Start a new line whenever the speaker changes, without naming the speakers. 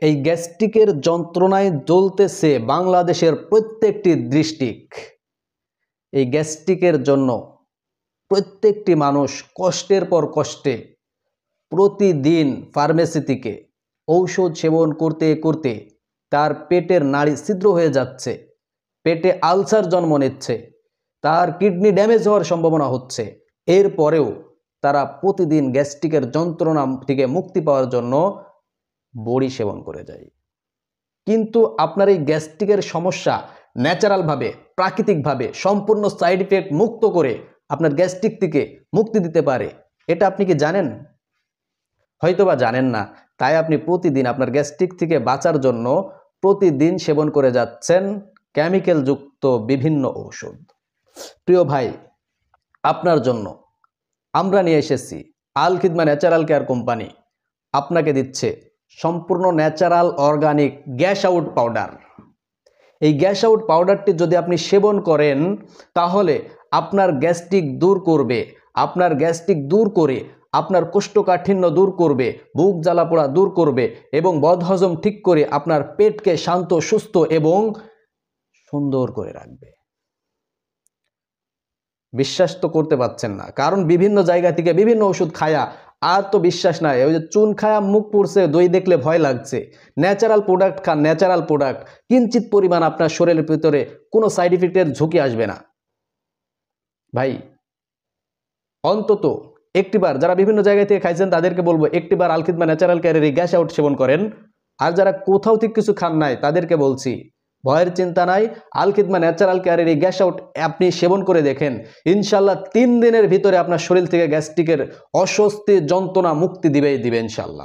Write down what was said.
এই গ্যাস্ট্রিকের যন্ত্রণায় জ্বলতেছে বাংলাদেশের প্রত্যেকটি ডিস্ট্রিক্ট। এই গ্যাস্ট্রিকের জন্য প্রত্যেকটি মানুষ কষ্টের পর কষ্টে প্রতিদিন ফার্মেসি থেকে ঔষধ সেবন করতে করতে তার পেটের নাড়ি ছিদ্র হয়ে যাচ্ছে, পেটে আলসার জন্ম নিচ্ছে, তার কিডনি ড্যামেজ হওয়ার সম্ভাবনা হচ্ছে। এরপরেও তারা প্রতিদিন গ্যাস্ট্রিকের যন্ত্রণা থেকে মুক্তি পাওয়ার জন্য বড়ি সেবন করে যায়। কিন্তু আপনার এই গ্যাস্ট্রিকের সমস্যা ন্যাচারালভাবে, প্রাকৃতিকভাবে সম্পূর্ণ সাইড ইফেক্ট মুক্ত করে আপনার গ্যাস্ট্রিক থেকে মুক্তি দিতে পারে। এটা আপনি কি জানেন? হয়তোবা জানেন না, তাই আপনি প্রতিদিন আপনার গ্যাস্ট্রিক থেকে বাঁচার জন্য প্রতিদিন সেবন করে যাচ্ছেন কেমিক্যালযুক্ত বিভিন্ন ঔষধ। প্রিয় ভাই, আপনার জন্য আমরা নিয়ে এসেছি আল খিদমা ন্যাচারাল কেয়ার কোম্পানি আপনাকে দিচ্ছে সম্পূর্ণ natural organic gas out powder. এই গ্যাস আউট পাউডারটি যদি আপনি সেবন করেন তাহলে আপনার গ্যাস্ট্রিক দূর করবে, আপনার গ্যাস্ট্রিক দূর করে আপনার কোষ্ঠকাঠিন্য দূর করবে, বুক জ্বালাপোড়া দূর করবে এবং বদহজম ঠিক করে আপনার পেটকে শান্ত, সুস্থ এবং সুন্দর করে রাখবে। বিশ্বাস তো করতে পারছেন না, কারণ বিভিন্ন জায়গা থেকে বিভিন্ন ওষুধ খায়া আর তো বিশ্বাস নাই। ওই যে চুন খায়া মুখ পুড়ছে, দই দেখলে ভয় লাগছে। ন্যাচারাল প্রোডাক্ট খান, ন্যাচারাল প্রোডাক্ট, কিঞ্চিত পরিমাণ আপনার শরীরের ভিতরে কোনো সাইড ইফেক্টের ঝুঁকি আসবে না। ভাই, অন্তত একটিবার, যারা বিভিন্ন জায়গা থেকে খাইছেন তাদেরকে বলবো একটিবার আল খিদমা ন্যাচারাল কেয়ারের এই গ্যাস আউট সেবন করেন। আর যারা কোথাও থেকে কিছু খান নাই তাদেরকে বলছি ভয়ের চিন্তা নাই, আল খিদমা ন্যাচারাল কেয়ারের এই গ্যাস আউট আপনি সেবন করে দেখেন। ইনশাল্লাহ 3 দিনের ভিতরে আপনার শরীর থেকে গ্যাস্ট্রিকের অস্বস্তি যন্ত্রণা মুক্তি দিবে ইনশাল্লাহ।